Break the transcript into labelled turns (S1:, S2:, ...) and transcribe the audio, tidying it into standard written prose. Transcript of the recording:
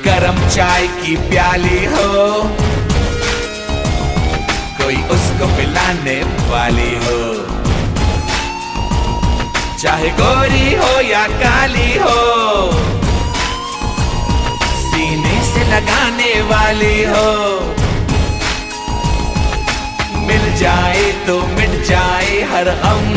S1: गरम चाय की प्याली हो, कोई उसको पिलाने वाली हो। चाहे गोरी हो या काली हो, सीने से लगाने वाली हो। मिल जाए तो मिट जाए हर गम,